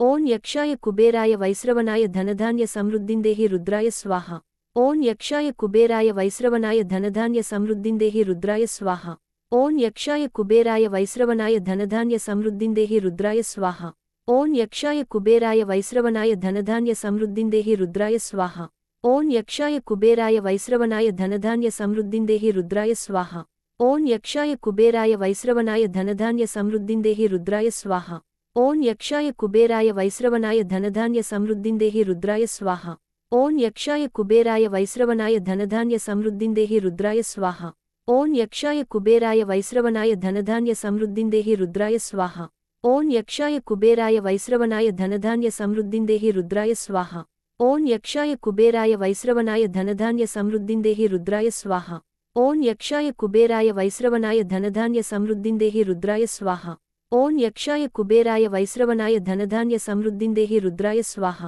ఓం యక్షాయ కుబేరాయ వైశ్రవణాయ ధనధాన్య సమృద్ధిందేహి రుద్రాయ స్వాహ. ఓం యక్షాయ కుబేరాయ వైశ్రవణాయ ధనధాన్య సమృద్ధిందేహి రుద్రాయ స్వాహ. ఓం యక్షాయ కుబేరాయ వైశ్రవణాయ ధనధాన్య సమృద్ధిందేహి రుద్రాయ స్వాహ. ఓం యక్షాయ కుబేరాయ వైశ్రవణాయ ధనధాన్య సమృద్ధిందేహి రుద్రాయ స్వాహ. ఓం యక్షాయ కుబేరాయ వైశ్రవణాయ ధనధాన్య సమృద్ధిందేహి రుద్రాయ స్వాహ. ఓం యక్షాయ కుబేరాయ వైశ్రవణాయ ధనధాన్య సమృద్ధిందేహి రుద్రాయ స్వాహ. ఓం యక్షాయ కుబేరాయ వైశ్రవణాయ ధనధాన్య సమృద్ధిందేహి రుద్రాయ స్వాహ. ఓం యక్షాయ కుబేరాయ వైశ్రవణాయ ధనధాన్య సమృద్ధిందేహి రుద్రాయ స్వాహ. ఓం యక్షాయ కుబేరాయ వైశ్రవణాయ ధనధాన్య సమృద్ధిందేహి రుద్రాయ స్వాహ. ఓం యక్షాయ కుబేరాయ వైశ్రవణాయ ధనధాన్య సమృద్ధిందేహి రుద్రాయ స్వాహ. ఓం యక్షాయ కుబేరాయ వైశ్రవణాయ ధనధాన్య సమృద్ధిందేహి రుద్రాయ స్వాహ. ఓం యక్షాయ కుబేరాయ వైశ్రవణాయ ధనధాన్య సమృద్ధిందేహి రుద్రాయ స్వాహ. ఓం యక్షాయ కుబేరాయ వైశ్రవణాయ ధనధాన్య సమృద్ధిందేహి రుద్రాయ స్వాహ.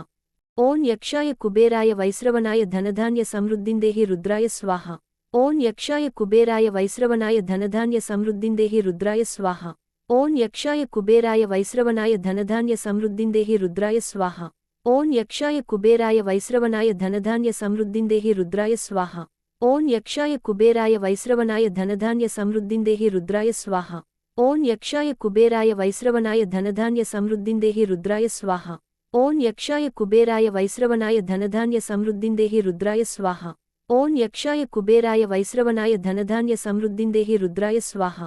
ఓం యక్షాయ కుబేరాయ వైశ్రవణాయ ధనధాన్య సమృద్ధిందేహి రుద్రాయ స్వాహ. ఓం యక్షాయ కుబేరాయ వైశ్రవణాయ ధనధాన్య సమృద్ధిందేహి రుద్రాయ స్వాహ. ఓం యక్షాయ కుబేరాయ వైశ్రవణాయ ధనధాన్య సమృద్ధిందేహి రుద్రాయ స్వాహ. ఓం యక్షాయ కుబేరాయ వైశ్రవణాయ ధనధాన్య సమృద్ధిందేహి రుద్రాయ స్వాహ. ఓం యక్షాయ కుబేరాయ వైశ్రవణాయ ధనధాన్య సమృద్ధిందేహి రుద్రాయ స్వాహ. ఓం యక్షాయ కుబేరాయ వైశ్రవణాయ ధనధాన్య సమృద్ధిందేహి రుద్రాయ స్వాహ. ఓం యక్షాయ కుబేరాయ వైశ్రవణాయ ధనధాన్య సమృద్ధిందేహి రుద్రాయ స్వాహ. ఓం యక్షాయ కుబేరాయ వైశ్రవణాయ ధనధాన్య సమృద్ధిందేహి రుద్రాయ స్వాహ.